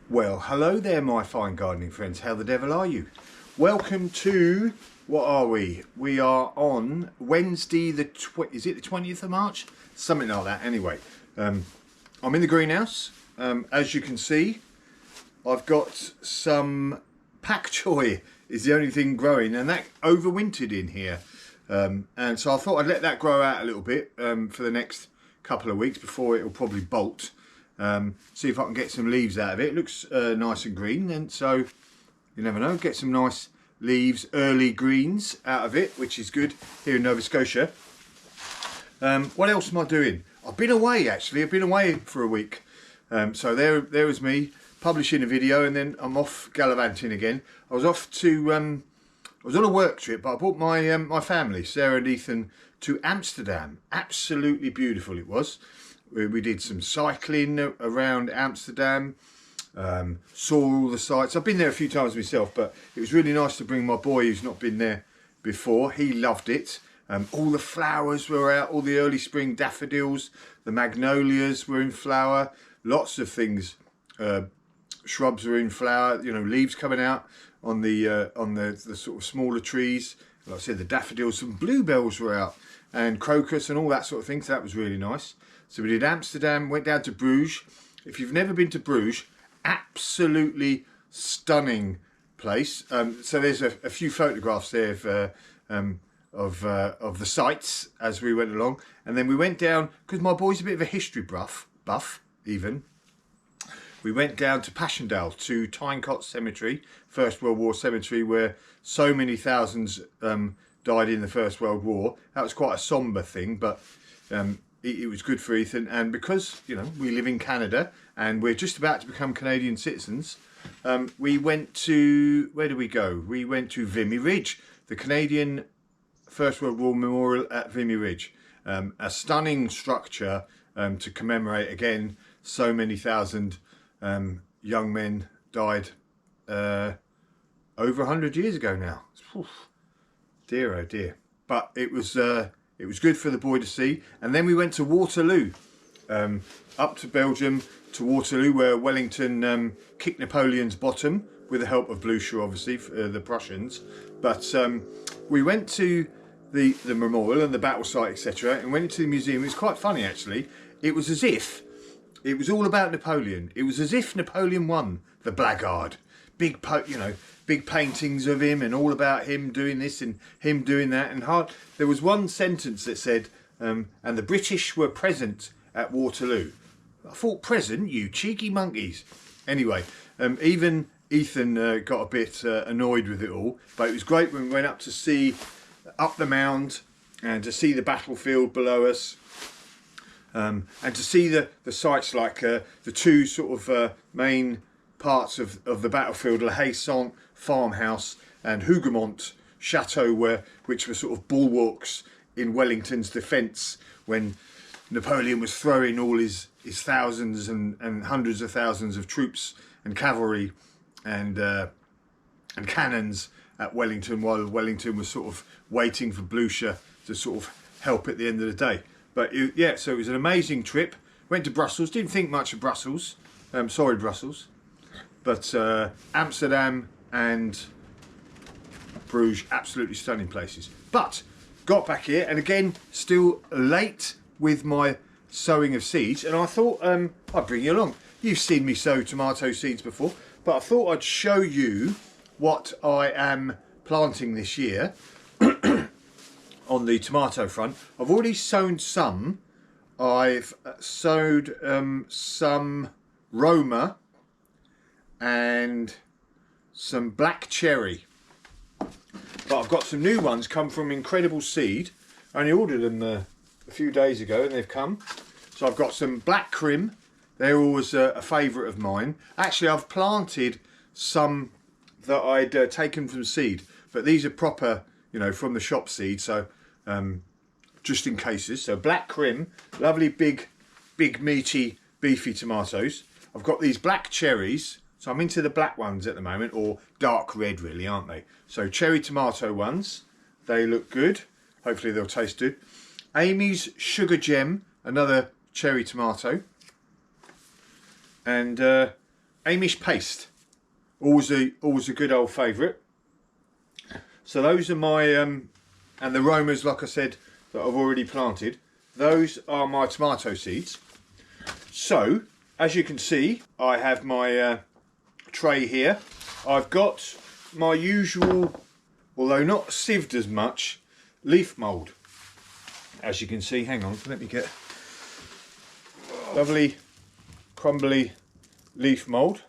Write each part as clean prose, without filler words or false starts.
Well, hello there, my fine gardening friends. How the devil are you? Welcome to, what are we? We are on Wednesday, is it the 20th of March? Something like that, anyway. I'm in the greenhouse. As you can see, I've got some pak choi is the only thing growing, and that overwintered in here. And so I thought I'd let that grow out a little bit for the next couple of weeks before it will probably bolt. See if I can get some leaves out of it. It looks nice and green, and so you never know, get some nice leaves, early greens out of it, which is good here in Nova Scotia. What else am I doing? I've been away, actually. I've been away for a week. So there was me publishing a video, and then I'm off gallivanting again. I was off to I was on a work trip, but I brought my my family, Sarah and Ethan, to Amsterdam. Absolutely beautiful it was. We did some cycling around Amsterdam, saw all the sights. I've been there a few times myself, but it was really nice to bring my boy who's not been there before. He loved it. All the flowers were out, all the early spring daffodils, the magnolias were in flower, lots of things, shrubs were in flower, you know, leaves coming out on the sort of smaller trees. Like I said, the daffodils, some bluebells were out, and crocus and all that sort of thing, so that was really nice. So we did Amsterdam, went down to Bruges. If you've never been to Bruges, absolutely stunning place. So there's a few photographs there of the sights as we went along. And then we went down, because my boy's a bit of a history buff even. We went down to Passchendaele, to Tynecott Cemetery, First World War cemetery, where so many thousands died in the First World War. That was quite a sombre thing, but it was good for Ethan. And because, you know, we live in Canada and we're just about to become Canadian citizens, we went to, where did we go? We went to Vimy Ridge, the Canadian First World War Memorial at Vimy Ridge. A stunning structure to commemorate, again, so many thousand young men died over 100 years ago now. Oof, dear, oh dear. But it was good for the boy to see. And then we went to Waterloo, up to Belgium, to Waterloo, where Wellington kicked Napoleon's bottom with the help of Blucher, obviously, the Prussians. But we went to the memorial and the battle site, etc., and went into the museum. It was quite funny, actually. It was as if it was all about Napoleon. It was as if Napoleon won, the blackguard. Big paintings of him and all about him doing this and him doing that. And there was one sentence that said, and the British were present at Waterloo. I thought, present, you cheeky monkeys. Anyway, even Ethan got a bit annoyed with it all, but it was great when we went up to see up the mound and to see the battlefield below us. And to see the sites like the two sort of main parts of the battlefield, La Haye-Saint farmhouse and Hougoumont chateau, which were sort of bulwarks in Wellington's defence when Napoleon was throwing all his thousands and hundreds of thousands of troops and cavalry and cannons at Wellington, while Wellington was sort of waiting for Blucher to sort of help at the end of the day. But yeah, so it was an amazing trip. Went to Brussels, didn't think much of Brussels. Sorry, Brussels. But Amsterdam and Bruges, absolutely stunning places. But got back here, and again, still late with my sowing of seeds. And I thought I'd bring you along. You've seen me sow tomato seeds before, but I thought I'd show you what I am planting this year. On the tomato front, I've already sown some. I've sowed some Roma and some black cherry, but I've got some new ones come from Incredible Seed. I only ordered them a few days ago and they've come. So I've got some black crim. They're always a favourite of mine. Actually, I've planted some that I'd taken from seed, but these are proper, you know, from the shop seed, so just in cases. So black crim, lovely big meaty beefy tomatoes. I've got these black cherries, so I'm into the black ones at the moment, or dark red really, aren't they? So cherry tomato ones, they look good. Hopefully they'll taste good. Amy's Sugar Gem, another cherry tomato. And Amish paste. Always a good old favourite. So those are my, and the Romas, like I said, that I've already planted. Those are my tomato seeds. So, as you can see, I have my tray here. I've got my usual, although not sieved as much, leaf mould. As you can see, hang on, let me get lovely crumbly leaf mould.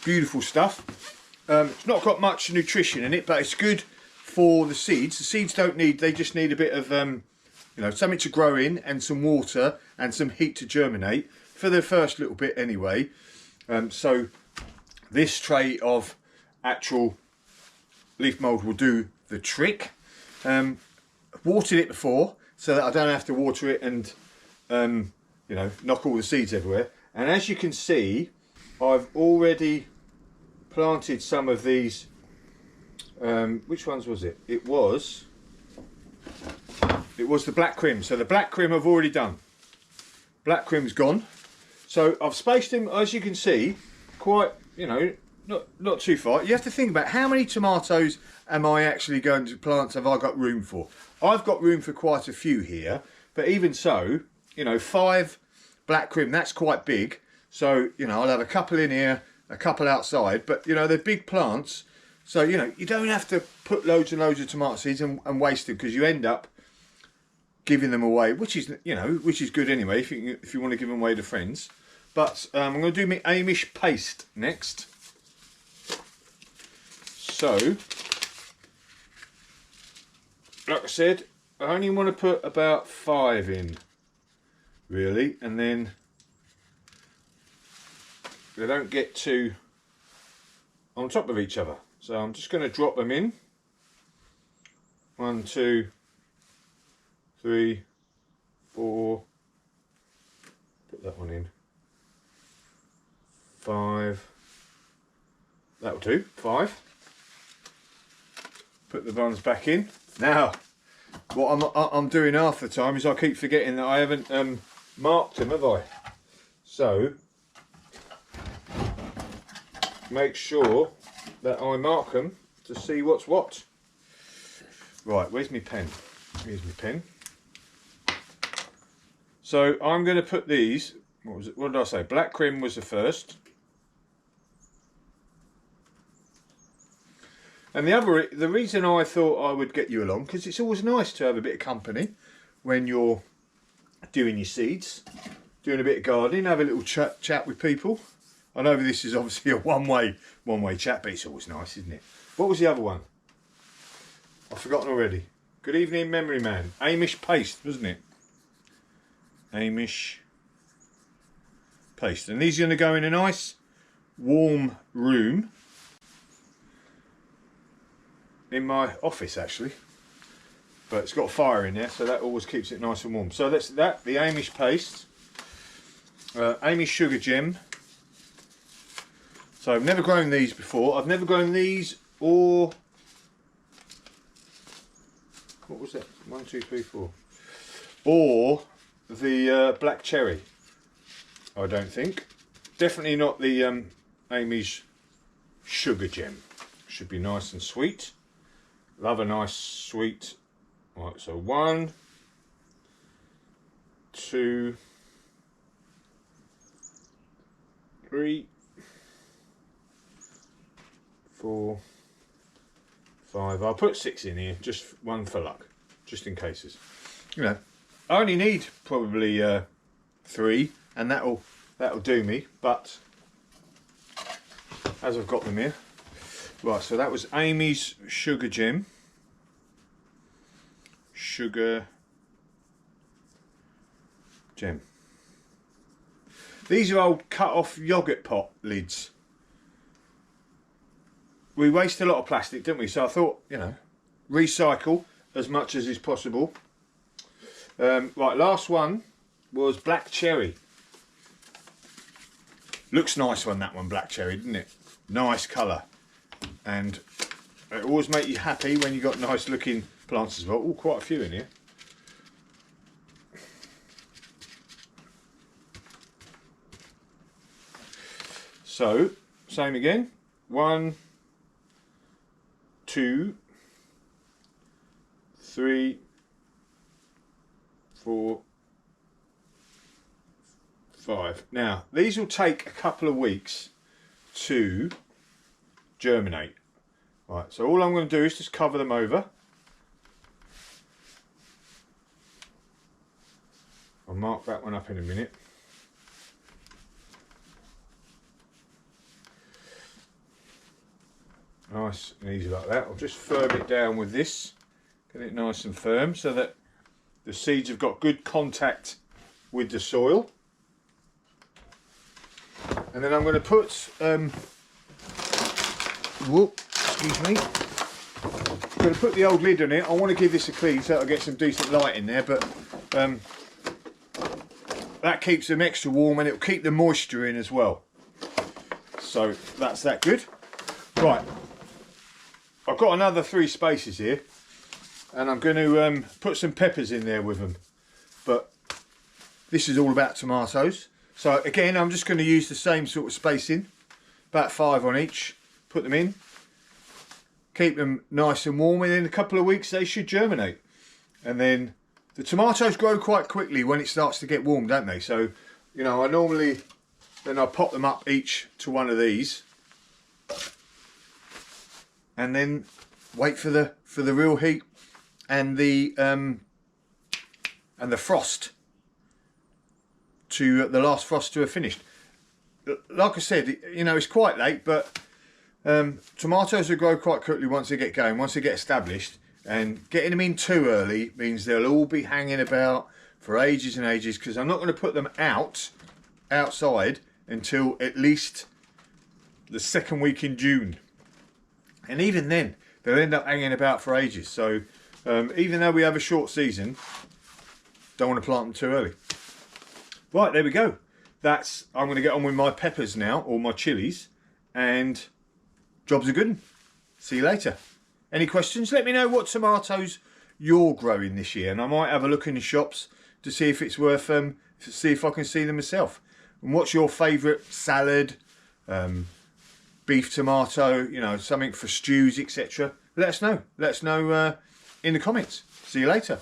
Beautiful stuff. It's not got much nutrition in it, but it's good for the seeds. The seeds don't need, they just need a bit of you know, something to grow in and some water and some heat to germinate for the first little bit anyway. So this tray of actual leaf mould will do the trick. Watered it before so that I don't have to water it and you know, knock all the seeds everywhere. And as you can see, I've already planted some of these. Which ones was it? It was the black crim. So the black crim I've already done. Black crim's gone. So I've spaced them, as you can see, quite, you know, not too far. You have to think about how many tomatoes am I actually going to plant, have I got room for? I've got room for quite a few here, but even so, you know, 5 black crim, that's quite big. So, you know, I'll have a couple in here, a couple outside, but you know, they're big plants. So, you know, you don't have to put loads and loads of tomato seeds and waste them, because you end up giving them away, which is, you know, which is good anyway, if you want to give them away to friends. But I'm going to do my Amish paste next. So, like I said, I only want to put about 5 in, really, and then they don't get too on top of each other. So I'm just going to drop them in. 1, 2, 3, 4. Put that one in. 5. That'll do. 5. Put the buns back in. Now, what I'm doing half the time is I keep forgetting that I haven't marked them, have I? So make sure that I mark them to see what's what. Right, where's my pen? Here's my pen. So I'm going to put these, what was it? What did I say? Black crim was the first. And the reason I thought I would get you along, because it's always nice to have a bit of company when you're doing your seeds, doing a bit of gardening, have a little chat with people. I know this is obviously a one-way chat, but it's always nice, isn't it? What was the other one? I've forgotten already. Good evening, memory man. Amish paste, wasn't it? Amish paste. And these are going to go in a nice warm room in my office, actually. But it's got a fire in there, so that always keeps it nice and warm. So that's that, the Amish paste. Amish sugar gem. So I've never grown these before. I've never grown these or, what was that? 1, 2, 3, 4. Or the black cherry. I don't think. Definitely not the Amish sugar gem. Should be nice and sweet. Love a nice sweet. Right, so 1, 2, 3, 4, 5. I'll put 6 in here, just 1 for luck, just in cases. You know, I only need probably 3, and that'll do me. But as I've got them here, right. So that was Amy's sugar gem. Sugar gem. These are old cut-off yogurt pot lids. We waste a lot of plastic, don't we? So I thought, you know, recycle as much as is possible. Right, last one was black cherry. Looks nice on that one, black cherry, didn't it? Nice colour. And it always makes you happy when you got nice looking plants as well. Oh, quite a few in here. So, same again. 1, 2, 3, 4, 5. Now, these will take a couple of weeks to germinate. Right, so all I'm going to do is just cover them over. I'll mark that one up in a minute. Nice and easy like that. I'll just firm it down with this, get it nice and firm so that the seeds have got good contact with the soil. And then I'm going to put, excuse me, I'm going to put the old lid on it. I want to give this a clean so I'll get some decent light in there, but that keeps them extra warm and it'll keep the moisture in as well. So that's that good. Right. I've got another 3 spaces here and I'm going to put some peppers in there with them, but this is all about tomatoes. So again, I'm just going to use the same sort of spacing, about 5 on each, put them in, keep them nice and warm, and in a couple of weeks they should germinate. And then the tomatoes grow quite quickly when it starts to get warm, don't they? So, you know, I pop them up each to one of these and then wait for the real heat and the frost to the last frost to have finished. Like I said, you know, it's quite late, but tomatoes will grow quite quickly once they get going, once they get established, and getting them in too early means they'll all be hanging about for ages and ages, because I'm not going to put them outside until at least the 2nd week in June. And even then, they'll end up hanging about for ages. So even though we have a short season, don't want to plant them too early. Right, there we go. I'm going to get on with my peppers now, or my chilies, and job's a good one. See you later. Any questions? Let me know what tomatoes you're growing this year, and I might have a look in the shops to see if it's worth to see if I can see them myself. And what's your favourite salad, beef tomato, you know, something for stews, etc. Let us know. Let us know in the comments. See you later.